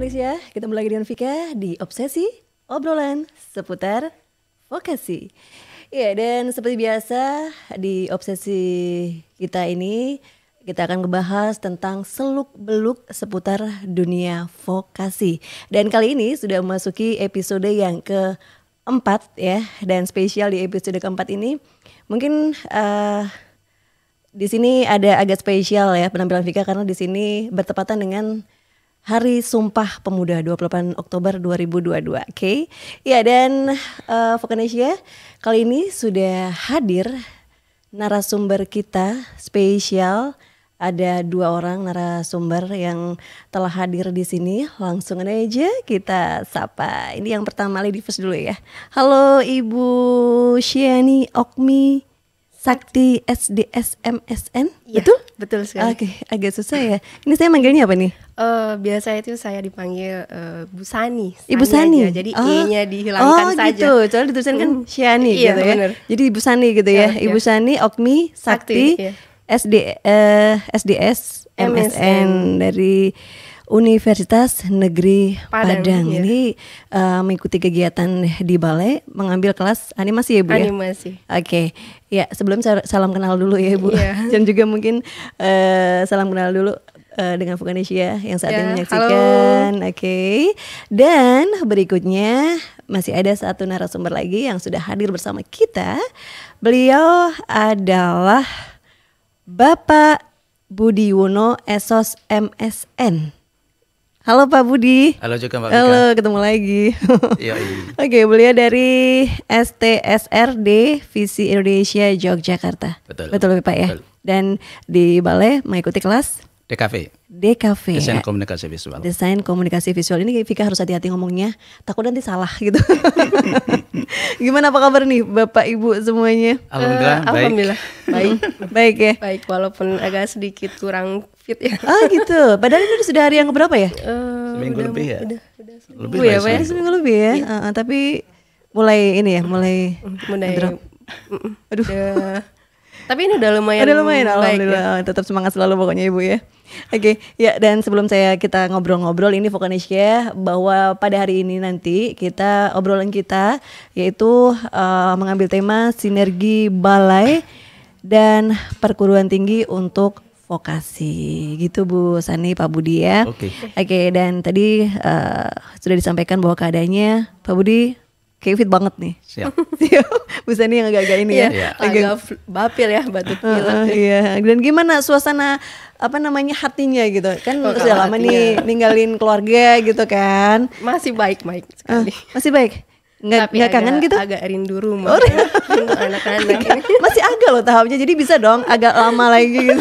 Malaysia, ketemu lagi dengan Vika di Obsesi, obrolan seputar vokasi. Ya, dan seperti biasa di Obsesi kita ini kita akan ngebahas tentang seluk-beluk seputar dunia vokasi. Dan kali ini sudah memasuki episode yang keempat ya, dan spesial di episode keempat ini mungkin di sini ada agak spesial ya penampilan Vika karena di sini bertepatan dengan Hari Sumpah Pemuda 28 Oktober 2022. Oke. Ya, dan Vokanesia kali ini sudah hadir narasumber kita spesial. Ada 2 orang narasumber yang telah hadir di sini. Langsung aja kita sapa. Ini yang pertama, lady first dulu ya. Halo Ibu Syiani Okmi Sakti SDS MSN, ya, betul? Betul sekali. Oke, agak susah ya. Ini saya manggilnya apa nih? Biasa itu saya dipanggil Bu Sani. Ibu Sani. Aja. Jadi E-nya dihilangkan saja. Oh gitu, soalnya ditulisan kan Syiani iya, gitu ya. bener. Jadi Ibu Sani gitu ya. Iya. Ibu Sani Okmi Sakti iya. SDS MSN dari Universitas Negeri Padang. Iya. Ini mengikuti kegiatan di balai, mengambil kelas animasi ya Bu ya? Animasi. Oke, ya sebelum salam kenal dulu ya Bu. Iya. Dan juga mungkin salam kenal dulu dengan Vokanesia yang saat ini Ya, menyaksikan. Oke. Dan berikutnya masih ada satu narasumber lagi yang sudah hadir bersama kita. Beliau adalah Bapak Budi Wono SOS MSN. Halo Pak Budi. Halo juga Mbak Vika. Halo, ketemu lagi. Iya. Oke, beliau dari STSRD Visi Indonesia Yogyakarta. Betul Pak ya. Betul. Dan di balai mengikuti kelas DKV. ya. Desain komunikasi visual. Desain komunikasi visual ini Vika harus hati-hati ngomongnya, takut nanti salah gitu. Gimana, apa kabar nih Bapak Ibu semuanya? Alhamdulillah, baik. Alhamdulillah. Baik. Baik ya. Baik, walaupun agak sedikit kurang fit ya. Ah gitu. Padahal ini sudah hari yang keberapa ya? Seminggu lebih ya. Udah Lebih Ya, lah Pak, ya, seminggu lebih ya. Tapi mulai ini ya, mulai drop. Aduh. Tapi ini udah lumayan. Lumayan, baik alhamdulillah. ya. Tetap semangat selalu pokoknya Ibu ya. Oke, ya, dan sebelum kita ngobrol-ngobrol ini Vokanesia, bahwa pada hari ini nanti obrolan kita yaitu mengambil tema sinergi balai dan perguruan tinggi untuk vokasi, gitu Bu Sani, Pak Budi ya. Oke. Dan tadi sudah disampaikan bahwa keadaannya Pak Budi kayak fit banget nih. Siap. Bu Sani yang agak-agak ini ya. Iya. Agak bapil ya, batuk pilek. Iya. Dan gimana suasana hatinya gitu? Kan Oh, sudah lama nih ninggalin keluarga gitu kan. Masih baik sekali. Masih baik? Nggak kangen gitu? Agak rindu rumah. Rindu anak-anak ini. Masih agak loh tahapnya, jadi bisa dong agak lama lagi gitu.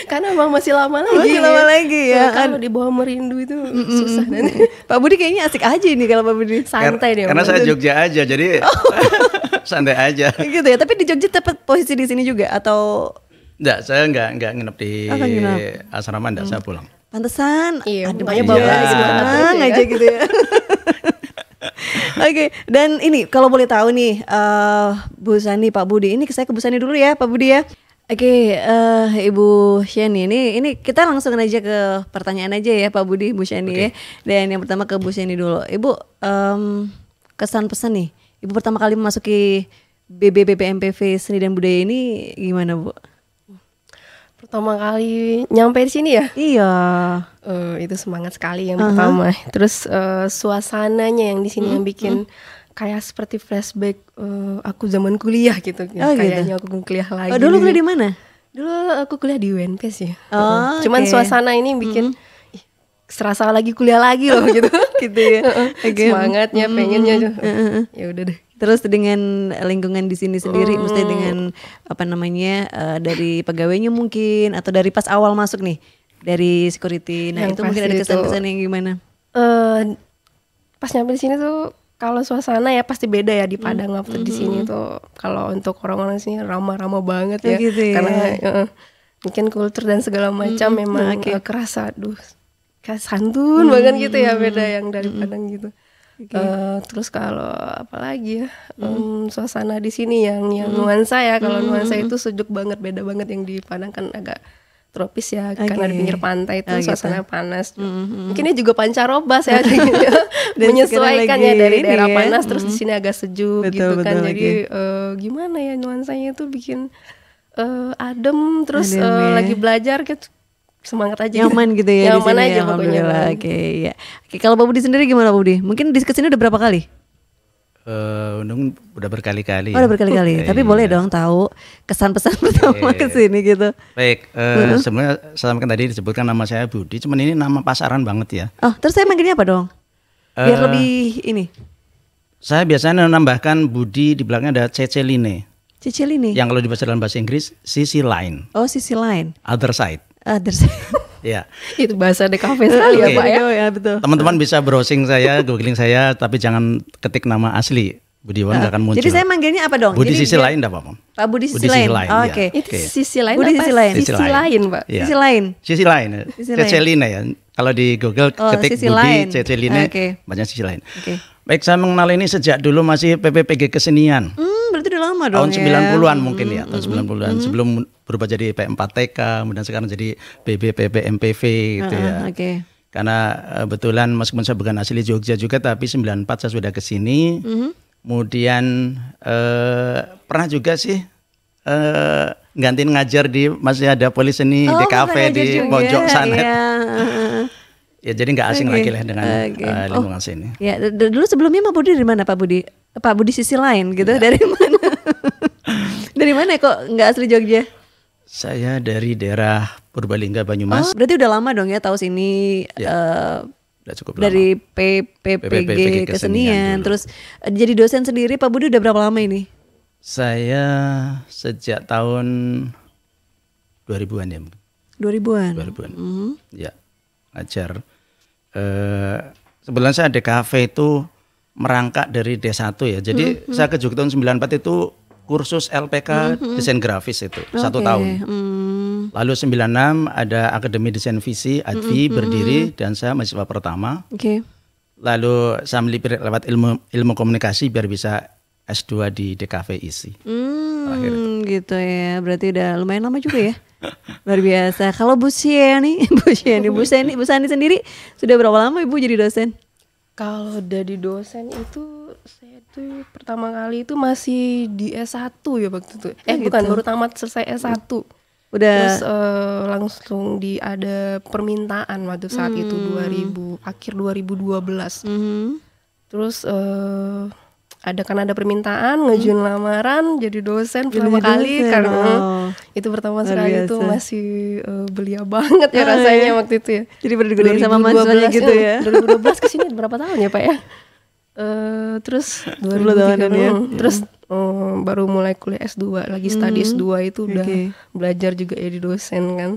Karena emang masih lama lagi. Masih lama lagi ya. Kalau dibawa merindu itu susah nanti. Pak Budi kayaknya asik aja nih kalau Pak Budi. Santai deh. Karena saya Jogja aja, jadi santai aja. Gitu ya. Tapi di Jogja tepat posisi di sini juga atau? Enggak, saya enggak nginep di asrama, enggak, saya pulang. Pantesan. Iya, adem makanya aja, bawaannya semangat terus senang ya. aja gitu ya. Oke, dan ini kalau boleh tahu nih Bu Sani, Pak Budi, ini saya ke Bu Sani dulu ya, Pak Budi ya. Oke, Ibu Syiani, ini kita langsung aja ke pertanyaan aja ya Pak Budi, Bu Syiani ya. Dan yang pertama ke Bu Syiani dulu. Ibu, kesan pesan nih, Ibu pertama kali memasuki BPMPV Seni dan Budaya ini gimana Bu? Pertama kali nyampe di sini ya. Iya. Itu semangat sekali yang pertama. Terus suasananya yang di sini yang bikin kayak seperti flashback aku zaman kuliah gitu. Kayaknya aku kuliah lagi. Dulu kuliah di mana? Dulu aku kuliah di UNPS ya. Oh, Cuman suasana ini bikin serasa lagi kuliah lagi loh gitu. Gitu ya. Semangatnya pengennya. Ya udah deh. Terus dengan lingkungan di sini sendiri, mesti dengan dari pegawainya mungkin atau dari pas awal masuk nih dari security. Nah, Yang itu mungkin ada kesan-kesan yang gimana? Pas nyampe di sini tuh kalau suasana ya pasti beda ya di Padang waktu di sini tuh. Kalau untuk orang-orang sini ramah-ramah banget ya. Gitu ya. Karena mungkin kultur dan segala macam memang kerasa kayak santun banget gitu ya, beda yang dari Padang gitu. Terus kalau apalagi ya suasana di sini yang nuansa ya, kalau nuansa itu sejuk banget, beda banget. Yang di Padang kan agak tropis ya, karena di pinggir pantai itu suasana panas. Mungkin ini juga pancaroba saya menyesuaikan ya dari daerah panas, terus di sini agak sejuk gitu kan. Jadi gimana ya nuansanya itu bikin adem, terus lagi belajar gitu. Semangat aja nyaman gitu ya, nyaman di sini aja ya, pokoknya. Oke, ya. Oke, kalau Pak Budi sendiri gimana Pak Budi? Mungkin di kesini udah berapa kali? Udah berkali-kali. Udah berkali-kali. Tapi boleh dong tahu kesan pesan pertama kesini gitu. Baik, sebenarnya saya kan tadi disebutkan nama saya Budi, cuman ini nama pasaran banget ya. Oh, terus saya manggilnya apa dong? Biar lebih ini. Saya biasanya menambahkan Budi, di belakangnya ada Ceceline. Ceceline. Yang kalau dibaca dalam bahasa Inggris sisi lain. Oh, sisi lain. Other side. Other side. Ya. Itu bahasa de cafe sekali ya Pak ya. Ya, betul. Teman-teman bisa browsing saya, googling saya, tapi jangan ketik nama asli. Budiwan akan muncul. Jadi saya manggilnya apa dong? Budi Jadi sisi lain enggak apa-apa. Pak Budi sisi lain. Oh, Oke. Itu sisi lain Budi apa? sisi lain. Sisi lain, Pak. Ya. Sisi lain. Sisi lain. Ceceline ya. Kalau di Google ketik sisi Budi lain. Ceceline, banyak sisi lain. Baik, saya mengenal ini sejak dulu masih PPPG Kesenian. Berarti udah lama dong tahun ya. 90-an mungkin ya, tahun 90-an. Sebelum berubah jadi P4TK, kemudian sekarang jadi BBPB MPV gitu ya. Karena kebetulan meskipun saya bukan asli Jogja juga, tapi 94 saya sudah ke sini. Kemudian pernah juga sih gantiin ngajar di, masih ada Poliseni DKV di pojok sana. Ya jadi nggak asing lagi lah dengan lingkungan sini. Ya, dulu sebelumnya Pak Budi dari mana Pak Budi? Pak Budi sisi lain gitu, dari mana? Dari mana kok nggak asli Jogja? Saya dari daerah Purbalingga, Banyumas. Berarti udah lama dong ya tahu sini. Udah cukup dari lama. PPPG Kesenian. Terus jadi dosen sendiri Pak Budi udah berapa lama ini? Saya sejak tahun 2000-an ya. 2000-an? 2000-an. Ya, ngajar. Sebenarnya saya DKV itu merangkak dari D1 ya. Jadi saya ke Jogja tahun 94 itu kursus LPK desain grafis itu 1 tahun. Lalu 96 ada Akademi Desain Visi ADVI berdiri dan saya mahasiswa pertama. Lalu saya melipir lewat ilmu komunikasi biar bisa S2 di DKV ISI. Gitu ya. Berarti udah lumayan lama juga ya. Luar biasa. Kalau Bu Sani sendiri sudah berapa lama Ibu jadi dosen? Kalau dari dosen itu saya tuh pertama kali itu masih di S1 ya waktu itu. Bukan, baru tamat selesai S1. Udah. Terus langsung ada permintaan waktu saat itu akhir 2012. Terus ada permintaan ngajuin lamaran jadi dosen pertama kali karena itu pertama sekali itu masih belia banget ya rasanya waktu itu ya. Jadi bergodain sama mahasiswanya gitu ya. 2012 kesini berapa tahun ya Pak ya? Terus 2003 terus baru mulai kuliah S2 lagi studi S2 itu udah belajar juga ya di dosen kan.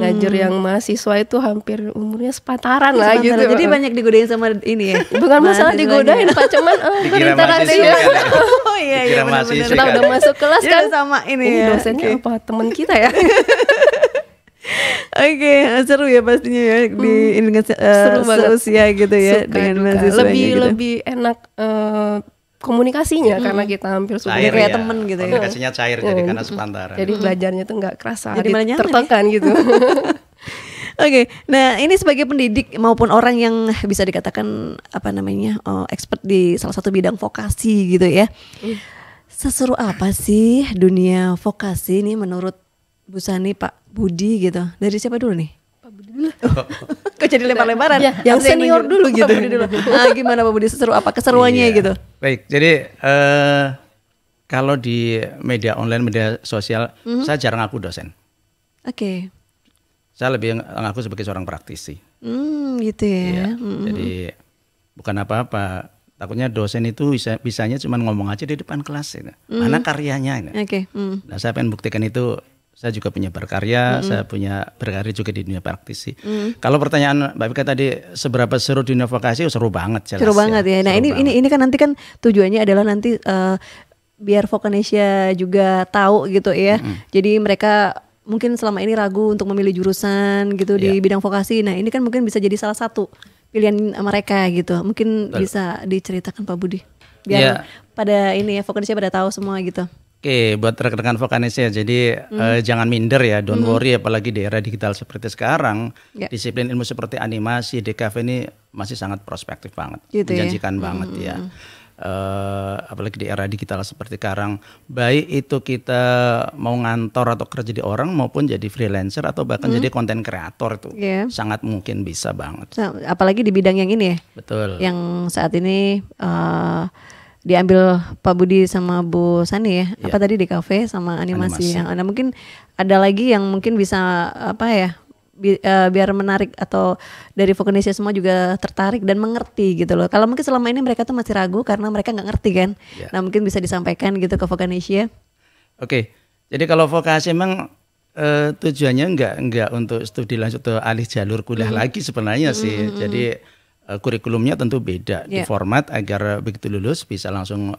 Ngajar yang mahasiswa itu hampir umurnya sepantaran lah gitu. Jadi banyak digodain sama ini ya. Bukan masalah digodain Pak, cuman berinteraksi. Oh iya iya benar-benar. Kita udah masuk kelas kan sama ini ya. oke. Dosennya apa teman kita ya. Oke, seru ya pastinya ya di dengan seru banget seusia gitu ya. Suka dengan mahasiswanya gitu. Lebih enak komunikasinya karena kita hampir sudah kayak temen gitu ya. Komunikasinya cair jadi karena sepantaran. Jadi belajarnya tuh nggak kerasa, jadi malah tertekan gitu. Oke, nah ini sebagai pendidik maupun orang yang bisa dikatakan expert di salah satu bidang vokasi gitu ya. Seseru apa sih dunia vokasi ini menurut Bu Sani, Pak Budi gitu? Dari siapa dulu nih? Pak Budi dulu. Kok jadi lempar-lemparan? Ya, yang senior dulu gitu. Gimana Pak Budi, seseru apa keseruannya gitu? Baik, jadi kalau di media online, media sosial, saya jarang ngaku dosen. Saya lebih ngaku sebagai seorang praktisi. Gitu ya. Jadi bukan apa-apa. Takutnya dosen itu bisanya cuma ngomong aja di depan kelas. Mana karyanya? Nah, saya pengen buktikan itu. Saya juga punya berkarya, saya punya berkarya juga di dunia praktisi. Kalau pertanyaan Mbak Vika tadi seberapa seru dunia vokasi, seru banget jelas. Seru banget ya. Nah ini kan nanti kan tujuannya adalah nanti biar Vokanesia juga tahu gitu ya. Jadi mereka mungkin selama ini ragu untuk memilih jurusan gitu di bidang vokasi. Nah ini kan mungkin bisa jadi salah satu pilihan mereka gitu. Mungkin bisa diceritakan Pak Budi. Biar pada ini ya Vokanesia pada tahu semua gitu. Oke, buat rekan-rekan vokanis ya, jadi jangan minder ya, don't worry, apalagi di era digital seperti sekarang, disiplin ilmu seperti animasi, DKV ini masih sangat prospektif banget, gitu menjanjikan banget ya. Apalagi di era digital seperti sekarang, baik itu kita mau ngantor atau kerja di orang maupun jadi freelancer atau bahkan jadi konten kreator itu sangat mungkin bisa banget. Apalagi di bidang yang ini ya, betul. Yang saat ini diambil Pak Budi sama Bu Sani ya, apa tadi DKV sama animasi. Yang ada mungkin ada lagi yang mungkin bisa apa ya, biar menarik atau dari Vokanesia semua juga tertarik dan mengerti gitu loh. Kalau mungkin selama ini mereka tuh masih ragu karena mereka nggak ngerti kan. Nah mungkin bisa disampaikan gitu ke Vokanesia. Oke, jadi kalau vokasi emang tujuannya enggak untuk studi lanjut atau alih jalur kuliah lagi sebenarnya sih. Jadi kurikulumnya tentu beda di format agar begitu lulus bisa langsung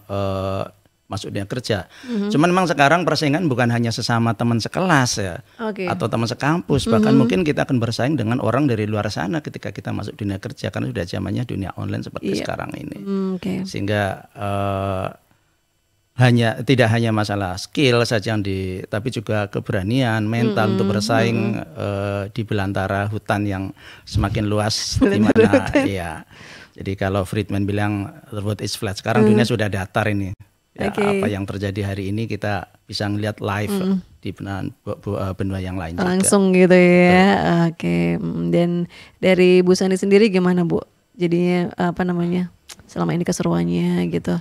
masuk dunia kerja. Cuman memang sekarang persaingan bukan hanya sesama teman sekelas ya, atau teman sekampus, bahkan mungkin kita akan bersaing dengan orang dari luar sana ketika kita masuk dunia kerja karena sudah zamannya dunia online seperti sekarang ini. Sehingga tidak hanya masalah skill saja tapi juga keberanian mental untuk bersaing di belantara hutan yang semakin luas di mana ya. Jadi kalau Friedman bilang the world is flat, sekarang dunia sudah datar ini. Ya, apa yang terjadi hari ini kita bisa ngelihat live di benua yang lain langsung juga. Gitu ya. Oke. Dan dari Bu Sani sendiri gimana Bu? Jadinya apa namanya? Selama ini keseruannya gitu.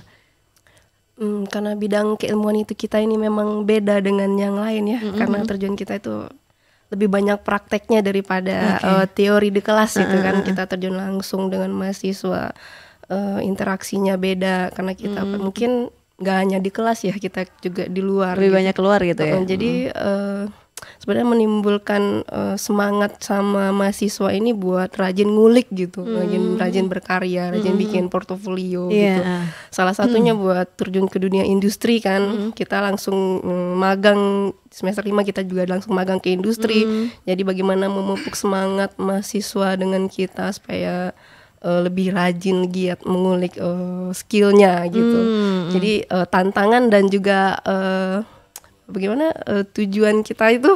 Karena bidang keilmuan itu kita ini memang beda dengan yang lain ya, karena terjun kita itu lebih banyak prakteknya daripada teori di kelas gitu kan. Kita terjun langsung dengan mahasiswa, interaksinya beda karena kita mungkin nggak hanya di kelas ya, kita juga di luar. Lebih banyak keluar gitu ya. Jadi sebenarnya menimbulkan semangat sama mahasiswa ini buat rajin ngulik gitu, rajin berkarya, rajin bikin portofolio gitu. Salah satunya buat terjun ke dunia industri kan, kita langsung magang semester 5 kita juga langsung magang ke industri. Jadi bagaimana memupuk semangat mahasiswa dengan kita supaya lebih rajin, giat mengulik skillnya gitu. Jadi tantangan dan juga bagaimana tujuan kita itu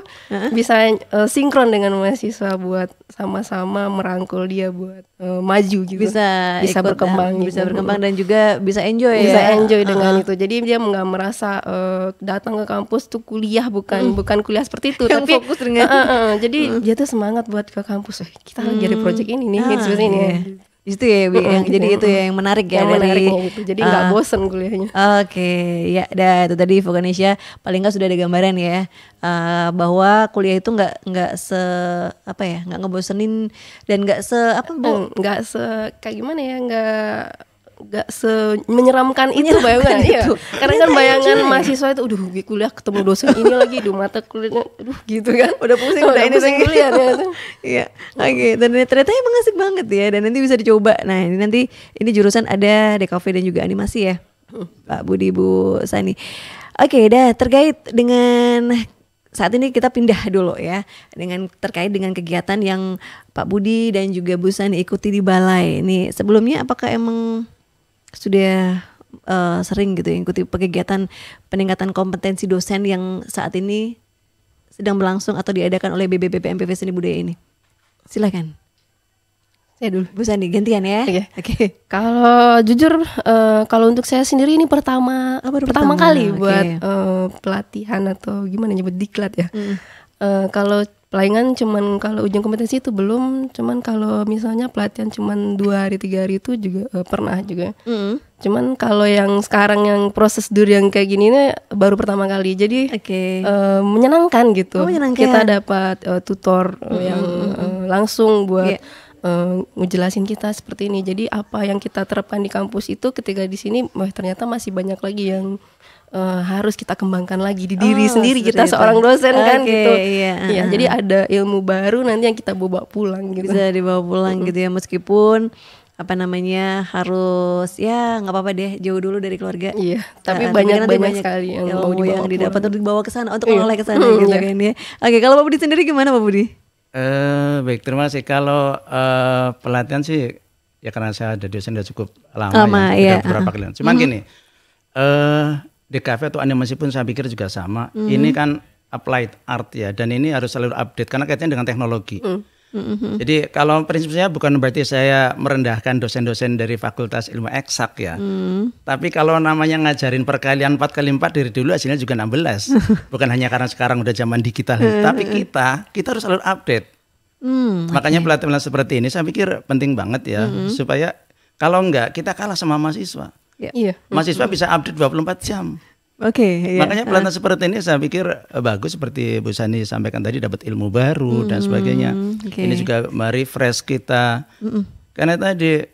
bisa sinkron dengan mahasiswa buat sama-sama merangkul dia buat maju gitu. Bisa berkembang gitu. Bisa berkembang dan juga bisa enjoy bisa enjoy dengan itu. Jadi dia nggak merasa datang ke kampus tuh kuliah bukan kuliah seperti itu, yang tapi fokus dengan jadi dia tuh semangat buat ke kampus. Kita lagi ada project ini nih, seperti ini ya. Itu ya, jadi itu ya yang menarik ya, menariknya gitu. Jadi nggak bosen kuliahnya. Ya, itu tadi Vokanesia paling nggak sudah ada gambaran ya, bahwa kuliah itu nggak nggak ngebosenin dan nggak kayak gimana ya, nggak menyeramkan itu bayangan itu. Karena kan bayangan mahasiswa itu kuliah ketemu dosen ini lagi, mata kuliahnya gitu kan, udah pusing kuliah ya. Iya. Oke, dan ternyata emang asik banget ya, dan nanti bisa dicoba. Nah, ini jurusan ada DKV dan juga animasi ya. Pak Budi, Bu Sani. Oke, terkait dengan saat ini kita pindah dulu ya, terkait dengan kegiatan yang Pak Budi dan juga Bu Sani ikuti di balai. Ini sebelumnya apakah emang sudah sering gitu ikuti kegiatan peningkatan kompetensi dosen yang saat ini sedang berlangsung atau diadakan oleh BBPPMPV Seni Budaya ini? Silakan. Saya dulu, Bu Sani, gantian ya. Oke. Kalau jujur, kalau untuk saya sendiri ini pertama kali buat pelatihan atau gimana nyebut diklat ya. Kalau palingan cuman kalau ujian kompetensi itu belum, cuman kalau misalnya pelatihan cuman 2 hari 3 hari itu juga pernah juga. Cuman kalau yang sekarang yang prosedur yang kayak gini ini baru pertama kali, jadi menyenangkan gitu. Menyenangkan. Kita dapat tutor yang langsung buat ngejelasin kita seperti ini. Jadi apa yang kita terapkan di kampus itu ketika di sini ternyata masih banyak lagi yang harus kita kembangkan lagi di diri sendiri kita itu. Seorang dosen kan gitu. Iya, jadi ada ilmu baru nanti yang kita bawa pulang gitu. Bisa dibawa pulang gitu ya, meskipun harus ya nggak apa-apa deh jauh dulu dari keluarga. Iya, tapi banyak sekali yang didapat untuk dibawa ke sana, untuk mengolah ke sana gitu kan ya. Oke, kalau Pak Budi sendiri gimana Pak Budi? Baik, terima kasih. Kalau pelatihan sih ya karena saya ada dosen udah cukup lama ya, beberapa kali. Cuman gini, DKV atau animasi pun saya pikir juga sama. Ini kan applied art ya, dan ini harus selalu update karena kaitannya dengan teknologi. Jadi kalau prinsip saya bukan berarti saya merendahkan dosen-dosen dari Fakultas Ilmu Eksak ya. Tapi kalau namanya ngajarin perkalian 4x4 dari dulu hasilnya juga 16. Bukan hanya karena sekarang udah zaman digital, tapi kita harus selalu update. Makanya pelatihan seperti ini saya pikir penting banget ya, supaya kalau enggak kita kalah sama mahasiswa. Iya. Mahasiswa bisa update 24 jam. Oke. Makanya pelatihan seperti ini saya pikir bagus, seperti Bu Sani sampaikan tadi, dapat ilmu baru dan sebagainya. Ini juga merefresh kita. Karena tadi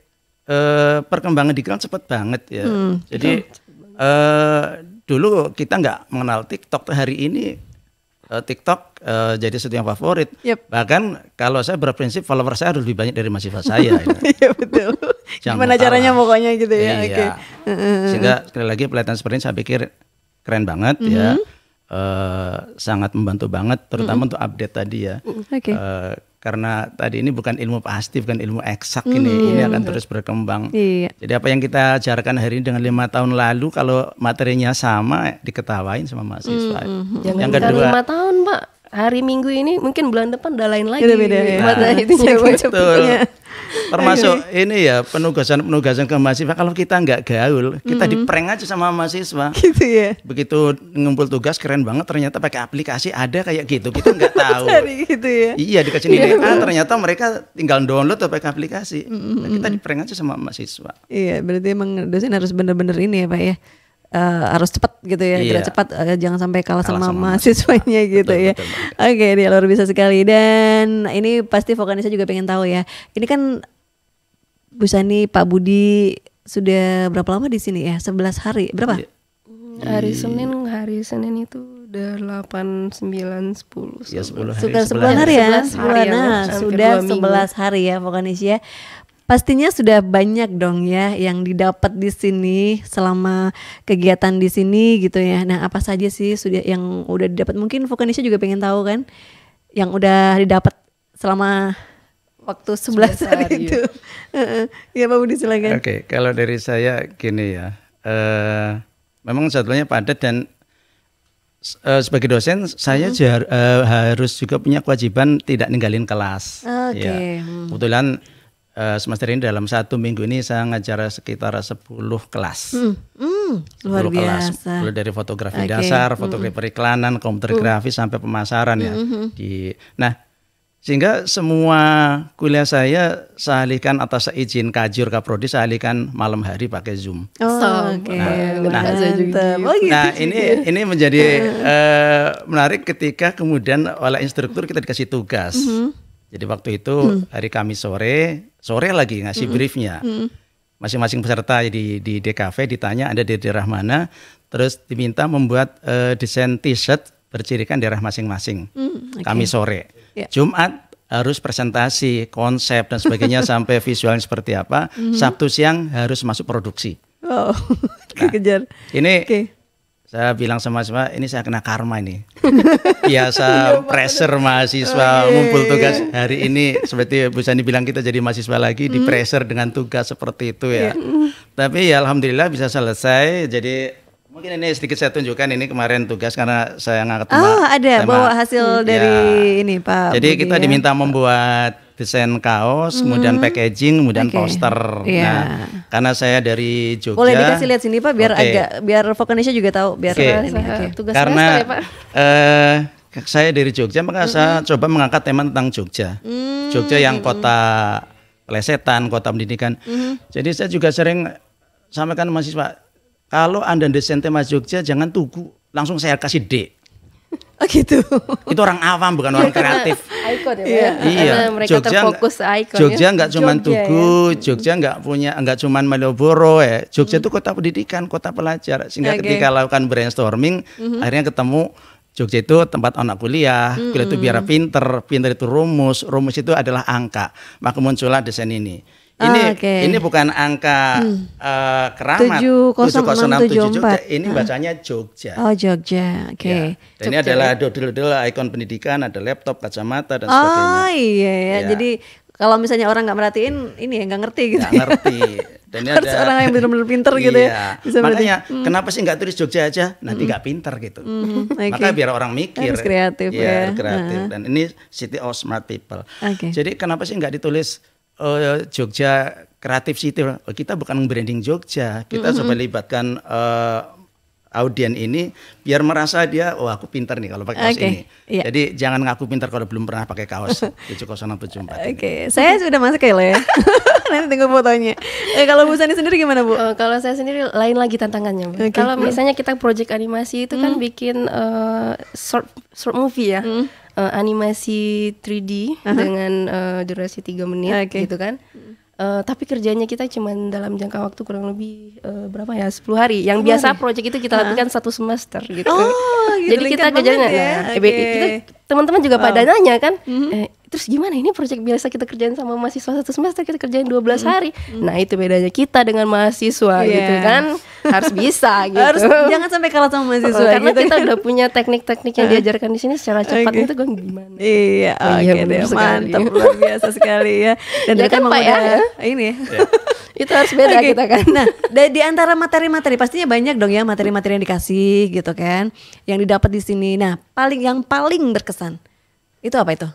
perkembangan digital cepat banget ya. Jadi dulu kita nggak mengenal TikTok, hari ini TikTok jadi sesuatu yang favorit. Bahkan kalau saya berprinsip follower saya harus lebih banyak dari mahasiswa saya. Iya betul. Gimana caranya pokoknya gitu ya. Iya. Sehingga sekali lagi pelatihan seperti ini saya pikir keren banget ya. Sangat membantu banget terutama untuk update tadi ya. Karena tadi ini bukan ilmu pasti, bukan ilmu eksak, ini akan terus berkembang. Jadi apa yang kita ajarkan hari ini dengan 5 tahun lalu, kalau materinya sama diketawain sama mahasiswa. Yang kedua 5 tahun Pak, hari Minggu ini mungkin bulan depan udah lain lagi. Beda ya. Betul. Termasuk ini ya penugasan ke mahasiswa, kalau kita nggak gaul, kita di-prank aja sama mahasiswa. Gitu ya. Begitu ngumpul tugas keren banget, ternyata pakai aplikasi ada kayak gitu, kita nggak tahu. Gitu ya. Iya, dikasih nilai A, ternyata mereka tinggal download atau pakai aplikasi. Nah, kita di-prank aja sama mahasiswa. Iya, berarti emang dosen harus bener-bener ini ya Pak ya. Harus cepat gitu ya, gerak cepat, jangan sampai kalah sama mahasiswanya gitu. Betul, ya. Oke, dia luar biasa sekali. Dan ini pasti Vokanisa juga pengen tahu ya. Ini kan Bu Sani, Pak Budi sudah berapa lama di sini ya? 11 hari, berapa? Hari Senin itu udah 8, 9, 10. Ya 10 hari. Sudah 11 hari ya? Sudah 11 hari ya Vokanisa. Pastinya sudah banyak dong ya yang didapat di sini selama kegiatan di sini gitu ya. Nah, apa saja sih sudah yang udah didapat? Mungkin Vokanisa juga pengen tahu kan yang udah didapat selama waktu 11 hari itu. Ya Pak Budi silakan. Oke, kalau dari saya gini ya. Memang jadwalnya padat dan sebagai dosen saya harus juga punya kewajiban tidak ninggalin kelas. Ya. Kebetulan semester ini dalam 1 minggu ini saya ngajar sekitar 10 kelas. Luar biasa. Mulai dari fotografi dasar, fotografi periklanan, komputer grafis sampai pemasaran ya. Nah, sehingga semua kuliah saya alihkan atas izin Kajur Kaprodi, saya alihkan malam hari pakai Zoom. Nah, ini menjadi menarik ketika kemudian oleh instruktur kita dikasih tugas. Jadi waktu itu hari Kamis sore lagi ngasih briefnya. Masing-masing peserta di DKV ditanya Anda dari daerah mana, terus diminta membuat desain t-shirt bercirikan daerah masing-masing. Kamis sore. Jumat harus presentasi, konsep dan sebagainya sampai visualnya seperti apa. Sabtu siang harus masuk produksi. Kejar. Ini saya bilang sama mahasiswa, ini saya kena karma ini. Biasa pressure mahasiswa ngumpul tugas hari ini, seperti Bu Sani bilang kita jadi mahasiswa lagi, di pressure dengan tugas seperti itu ya. Tapi ya alhamdulillah bisa selesai. Jadi mungkin ini sedikit saya tunjukkan, ini kemarin tugas karena saya ngangkat ada tema, bawa hasil dari ini Pak Jadi Budi, kita diminta membuat desain kaos, kemudian packaging, kemudian poster. Nah, karena saya dari Jogja. Boleh dikasih lihat sini Pak, biar biar Vokanisa juga tahu, biar tugas karena ya, Pak. Saya dari Jogja, maka saya coba mengangkat tema tentang Jogja. Jogja yang kota pelesetan, kota pendidikan. Jadi saya juga sering sampaikan mahasiswa, kalau Anda desain tema Jogja jangan tunggu langsung saya kasih D. Oh gitu. Itu orang awam bukan orang kreatif. Ikon ya, iya. Mereka terfokus ikon. Jogja nggak cuma Tugu, Jogja nggak cuma Malioboro ya. Jogja itu kota pendidikan, kota pelajar. Sehingga ketika lakukan brainstorming, akhirnya ketemu Jogja itu tempat anak kuliah, kuliah itu biar pinter itu rumus itu adalah angka. Maka muncullah desain ini. Ini bukan angka keramat 7067 Jogja, ini bacanya Jogja. Oh Jogja, Ya. Dan ini adalah dodol-dodol ikon pendidikan, ada laptop, kacamata dan sebagainya. Oh iya ya. Jadi kalau misalnya orang nggak merhatiin ini ya nggak ngerti gitu. Nggak ngerti. Dan ini harus orang yang benar-benar pinter gitu ya. Bisa makanya kenapa sih nggak tulis Jogja aja? Nanti nggak pinter gitu. Maka biar orang mikir. Harus kreatif ya. Kreatif. Dan ini City of Smart People. Jadi kenapa sih nggak ditulis Jogja Creative City? Kita bukan branding Jogja. Kita coba libatkan audien ini biar merasa dia, oh aku pintar nih kalau pakai kaos ini. Iya. Jadi jangan ngaku pintar kalau belum pernah pakai kaos 7074. Saya sudah masuk ya lo ya. Nanti tunggu fotonya. Kalau Bu Sani sendiri gimana Bu? Kalau saya sendiri lain lagi tantangannya. Kalau misalnya kita project animasi itu kan bikin short movie ya. Animasi 3D dengan durasi 3 menit gitu kan. Tapi kerjanya kita cuma dalam jangka waktu kurang lebih berapa ya 10 hari. Yang biasa project itu kita lakukan 1 semester gitu. Gitu. Jadi kita kerjanya teman-teman juga pada nanya kan, terus gimana ini project biasa kita kerjain sama mahasiswa 1 semester kita kerjain 12 hari. Nah itu bedanya kita dengan mahasiswa gitu kan, harus bisa gitu. Harus jangan sampai kalah sama mahasiswa karena gitu kita udah punya teknik-teknik yang diajarkan di sini secara cepat itu kan gimana. Iya, mantap luar biasa sekali ya. Dan ya kan Pak ya, ini itu harus beda kita kan. Nah, di antara materi-materi pastinya banyak dong ya materi-materi yang dikasih gitu kan, yang didapat di sini. Nah, yang paling berkesan itu apa itu?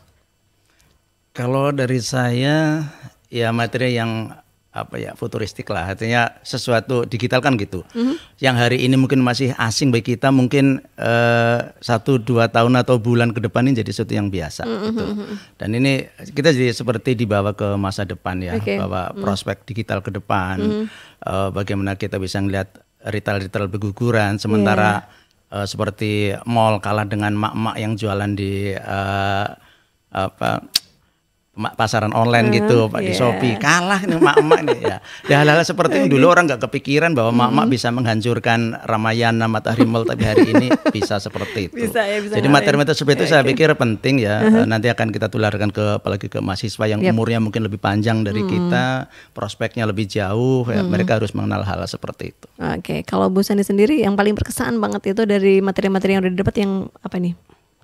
Kalau dari saya ya materi yang futuristik lah, artinya sesuatu digital kan gitu. Yang hari ini mungkin masih asing bagi kita, mungkin 1-2 tahun atau bulan ke depan ini jadi sesuatu yang biasa gitu. Dan ini kita jadi seperti dibawa ke masa depan ya, bahwa prospek digital ke depan, bagaimana kita bisa melihat retail berguguran, sementara seperti mall kalah dengan mak-mak yang jualan di pasaran online gitu, di Shopee, kalah nih mak-mak nih ya. Hal-hal seperti ini dulu orang nggak kepikiran bahwa mak-mak bisa menghancurkan Ramayana, Matahari Mall, tapi hari ini bisa seperti itu. Bisa jadi materi-materi seperti itu saya pikir penting ya. Nanti akan kita tularkan apalagi ke mahasiswa yang umurnya mungkin lebih panjang dari kita, prospeknya lebih jauh, ya, mereka harus mengenal hal seperti itu. Kalau Bu Sani sendiri yang paling berkesan banget itu dari materi-materi yang udah didapat yang apa nih?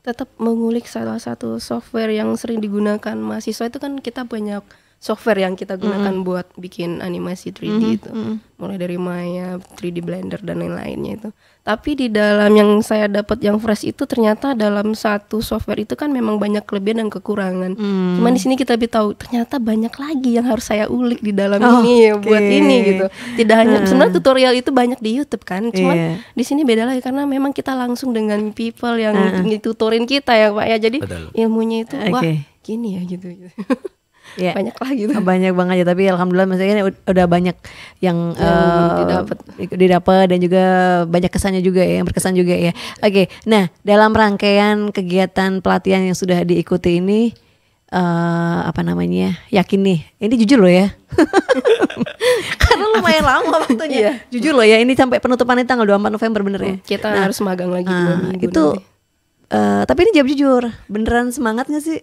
Tetap mengulik salah satu software yang sering digunakan mahasiswa itu kan kita banyak software yang kita gunakan buat bikin animasi 3D itu. Mulai dari Maya, 3D Blender dan lain-lainnya itu. Tapi di dalam yang saya dapat yang fresh itu ternyata dalam satu software itu kan memang banyak kelebihan dan kekurangan. Cuman di sini kita lebih tahu ternyata banyak lagi yang harus saya ulik di dalam ini buat ini gitu. Tidak hanya sebenarnya tutorial itu banyak di YouTube kan. Cuman di sini beda lagi karena memang kita langsung dengan people yang ngitutorin kita ya Pak ya. Jadi ilmunya itu wah gini ya gitu. Banyak lah gitu. Banyak banget ya, tapi alhamdulillah maksudnya udah banyak yang didapat dan juga banyak kesannya juga ya, yang berkesan juga ya. Nah dalam rangkaian kegiatan pelatihan yang sudah diikuti ini yakin nih, ini jujur loh ya. Karena lumayan lama waktunya. Jujur loh ya, ini sampai penutupannya tanggal 24 November bener ya. Kita harus magang lagi 2 minggu itu nanti. Tapi ini jawab jujur, beneran semangat gak sih?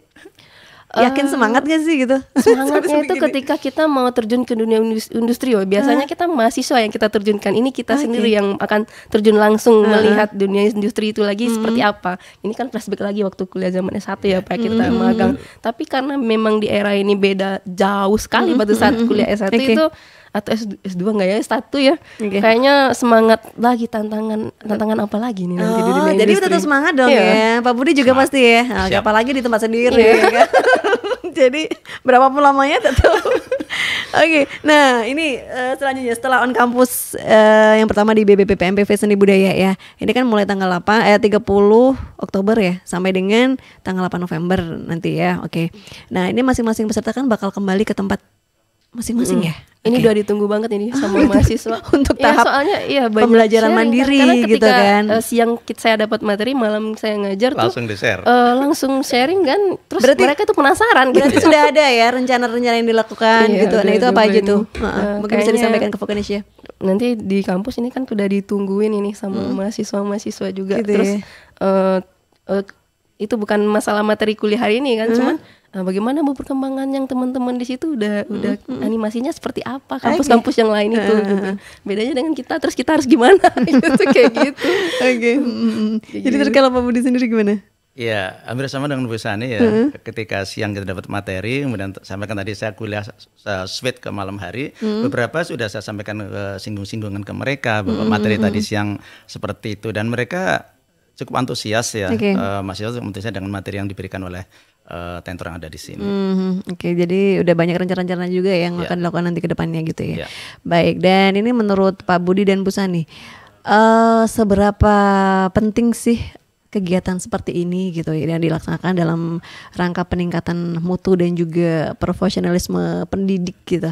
Yakin semangat gak sih gitu? Semangatnya itu ketika kita mau terjun ke dunia industri. Biasanya kita mahasiswa yang kita terjunkan. Ini kita sendiri yang akan terjun langsung melihat dunia industri itu lagi seperti apa. Ini kan flashback lagi waktu kuliah zaman S1 ya Pak, kita magang. Tapi karena memang di era ini beda jauh sekali pada saat kuliah S1 itu atau S2 enggak ya, S1 ya. Kayaknya semangat lagi tantangan apa lagi nih nanti di dunia industri. Jadi udah tetap semangat dong ya. Pak Budi juga pasti ya. Apalagi di tempat sendiri ya kan. Jadi berapapun lamanya tetap. Nah ini selanjutnya setelah on campus yang pertama di BBP PMPV Seni Budaya ya. Ini kan mulai tanggal 30 Oktober ya sampai dengan tanggal 8 November nanti ya. Nah ini masing-masing peserta kan bakal kembali ke tempat masing-masing ya. Ini udah ditunggu banget ini sama mahasiswa untuk tahap soalnya pembelajaran mandiri karena gitu kan. Siang saya dapat materi, malam saya ngajar langsung di-share. Langsung sharing kan. Terus berarti, mereka tuh penasaran berarti gitu. Sudah ada ya rencana-rencana yang dilakukan gitu. Nah itu apa aja tuh? Mungkin bisa disampaikan ke Vokanisya. Nanti di kampus ini kan udah ditungguin ini sama mahasiswa-mahasiswa juga. Gitu. Terus itu bukan masalah materi kuliah hari ini kan, cuman bagaimana Bu perkembangan yang teman-teman di situ udah animasinya seperti apa kampus-kampus yang lain itu gitu. Bedanya dengan kita, terus kita harus gimana gitu kayak gitu. Jadi terus kalau Pak Budi sendiri gimana? Ya, hampir sama dengan Bu Sani ya. Ketika siang kita dapat materi, kemudian sampaikan tadi saya kuliah switch ke malam hari. Beberapa sudah saya sampaikan singgung-singgungan ke mereka bahwa materi tadi siang seperti itu, dan mereka cukup antusias ya. Masih antusias dengan materi yang diberikan oleh tentor yang ada di sini. Oke, jadi udah banyak rencana-rencana juga yang akan dilakukan nanti ke depannya gitu ya. Baik, dan ini menurut Pak Budi dan Bu Sani, seberapa penting sih kegiatan seperti ini gitu ya, yang dilaksanakan dalam rangka peningkatan mutu dan juga profesionalisme pendidik gitu.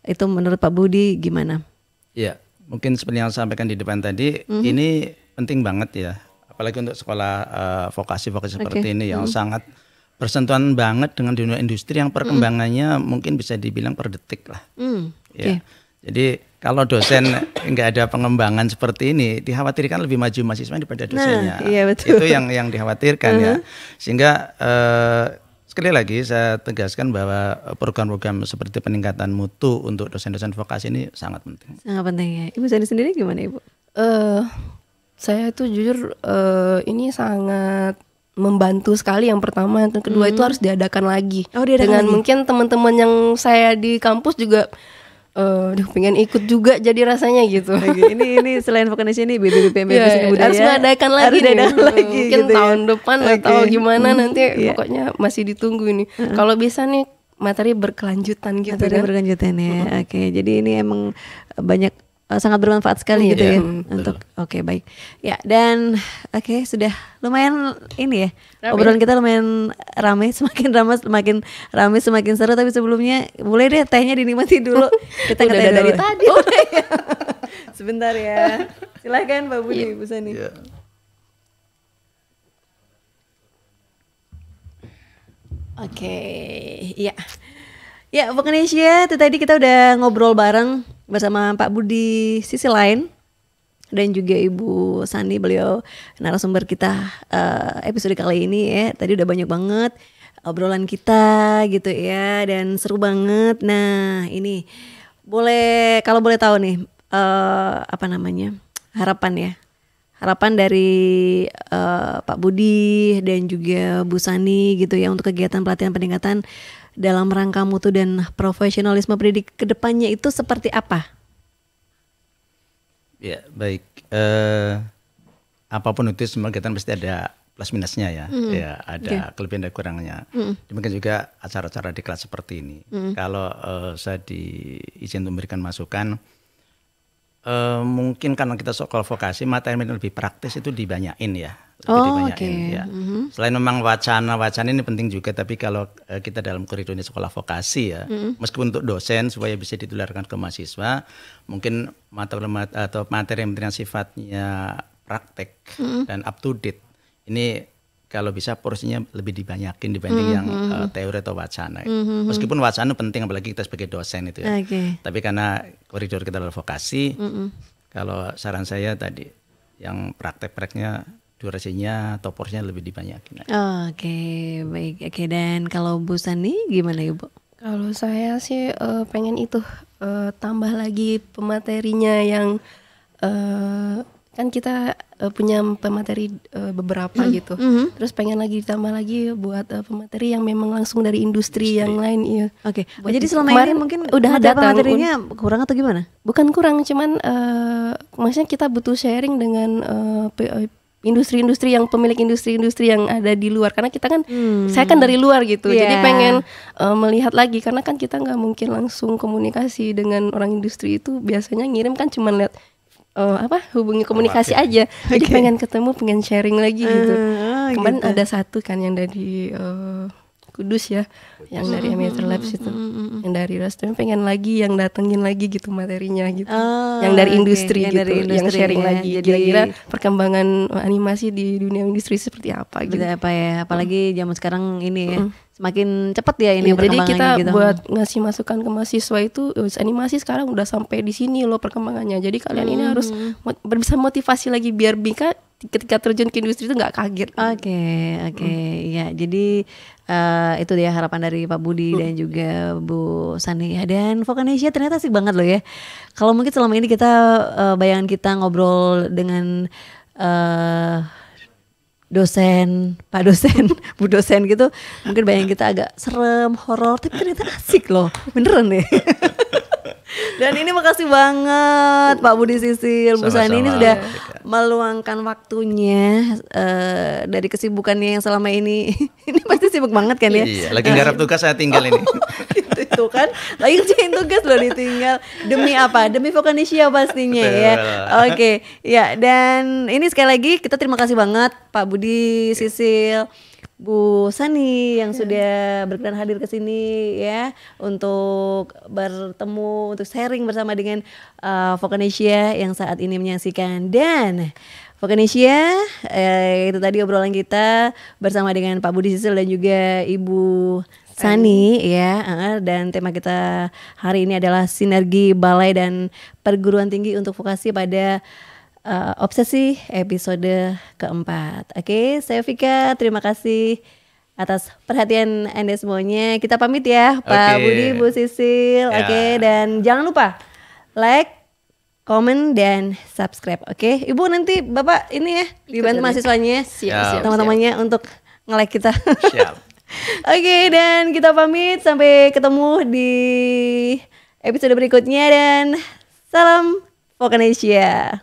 Itu menurut Pak Budi gimana? Ya, mungkin seperti yang saya sampaikan di depan tadi, ini penting banget ya. Apalagi untuk sekolah vokasi-vokasi seperti ini yang sangat bersentuhan banget dengan dunia industri yang perkembangannya mungkin bisa dibilang per detik lah. Ya. Jadi kalau dosen nggak ada pengembangan seperti ini, dikhawatirkan lebih maju mahasiswa daripada dosennya. Iya, betul. Itu yang dikhawatirkan ya. Sehingga sekali lagi saya tegaskan bahwa program-program seperti peningkatan mutu untuk dosen-dosen vokasi ini sangat penting. Sangat penting ya. Ibu Sani sendiri gimana Ibu? Saya itu jujur ini sangat membantu sekali. Yang pertama, yang kedua itu harus diadakan lagi. Dengan mungkin teman-teman yang saya di kampus juga pengen ikut juga jadi rasanya gitu. Ini selain Vokanisya ini BBBPM Budaya harus mengadakan lagi, mungkin gitu tahun depan atau gimana nanti pokoknya masih ditunggu ini. Kalau bisa nih materi berkelanjutan gitu. Materi berkelanjutan ya. Oke, jadi ini emang banyak sangat bermanfaat sekali gitu ya untuk baik. Ya, dan sudah lumayan ini ya. Obrolan kita lumayan ramai, semakin ramai semakin seru, tapi sebelumnya boleh deh tehnya dinikmati dulu. Kita udah dari tadi. Sebentar ya. Silakan Pak Budi, Bu Sani. Iya. Ya, Vokanisya itu tadi kita udah ngobrol bareng bersama Pak Budi sisi lain dan juga Ibu Sani, beliau narasumber kita episode kali ini ya. Tadi udah banyak banget obrolan kita gitu ya, dan seru banget. Nah, ini kalau boleh tahu nih harapan dari Pak Budi dan juga Bu Sani gitu ya untuk kegiatan pelatihan peningkatan dalam rangka mutu dan profesionalisme pendidik ke depannya itu seperti apa? Ya, baik. Apapun itu semua kegiatan pasti ada plus minusnya ya. Ya, ada kelebihan dan kurangnya. Demikian juga acara-acara di kelas seperti ini. Kalau saya diizin untuk memberikan masukan, mungkin karena kita sekolah vokasi, materi lebih praktis itu dibanyain ya. Ya. Selain memang wacana ini penting juga, tapi kalau kita dalam koridornya sekolah vokasi ya, meskipun untuk dosen supaya bisa ditularkan ke mahasiswa, mungkin materi yang sifatnya praktek dan up to date ini kalau bisa porsinya lebih dibanyakin dibanding yang teori atau wacana. Meskipun wacana penting apalagi kita sebagai dosen itu ya. Tapi karena koridor kita adalah vokasi, kalau saran saya tadi yang praktek-prakteknya durasinya atau porsinya lebih dibanyakin. Baik. Dan kalau Bu Sani gimana Ibu? Kalau saya sih pengen itu tambah lagi pematerinya yang kan kita punya pemateri beberapa gitu. Terus pengen lagi ditambah lagi buat pemateri yang memang langsung dari industri yang lain. Iya. Jadi selama ini mungkin udah ada materinya kurang atau gimana? Bukan kurang, cuman maksudnya kita butuh sharing dengan industri-industri yang pemilik industri-industri yang ada di luar, karena kita kan saya kan dari luar gitu, jadi pengen melihat lagi, karena kan kita nggak mungkin langsung komunikasi dengan orang industri itu, biasanya ngirim kan cuma lihat hubungi komunikasi aja, jadi pengen ketemu, pengen sharing lagi gitu. Kemarin ada satu kan yang dari Kudus ya, yang dari Amateur Labs itu, yang dari Rastrum, pengen lagi yang datengin lagi gitu materinya gitu, yang dari industri gitu, yang sharing lagi. Kira-kira perkembangan animasi di dunia industri seperti apa gitu. Apalagi zaman sekarang ini ya, semakin cepat ya ini jadi kita gitu. Buat ngasih masukan ke mahasiswa itu, animasi sekarang udah sampai di sini loh perkembangannya. Jadi kalian ini harus bisa motivasi lagi biar Bika ketika terjun ke industri itu nggak kaget. Ya, jadi itu dia harapan dari Pak Budi dan juga Bu Sani ya. Dan Vokanisya ternyata asik banget loh ya. Kalau mungkin selama ini kita bayangan kita ngobrol dengan dosen, Pak dosen, Bu dosen gitu, mungkin bayangan kita agak serem, horor, tapi ternyata asik loh, beneran deh. Dan ini makasih banget Pak Budi Sisil, Bu Sani ini sudah meluangkan waktunya dari kesibukannya yang selama ini. Ini pasti sibuk banget kan ya? Iya, lagi garap tugas saya tinggal ini. Itu kan, lagi ngerjain tugas loh ditinggal. Demi apa? Demi Vokanesia pastinya ya. Oke, ya dan ini sekali lagi kita terima kasih banget Pak Budi Sisil, Bu Sani yang sudah berkenan hadir ke sini ya untuk bertemu, untuk sharing bersama dengan Vokanesia yang saat ini menyaksikan. Dan Vokanesia itu tadi obrolan kita bersama dengan Pak Budi Sisil dan juga Ibu Sani ya, dan tema kita hari ini adalah sinergi balai dan perguruan tinggi untuk vokasi pada obsesi episode keempat. Oke, saya Vika, terima kasih atas perhatian Anda semuanya. Kita pamit ya Pak Budi, Bu Sisil. Oke, dan jangan lupa like, komen, dan subscribe. Oke, Ibu nanti Bapak ini ya dibantu mahasiswanya, teman-temannya untuk nge-like kita. Siap. Oke, dan kita pamit sampai ketemu di episode berikutnya dan salam Vokanesia.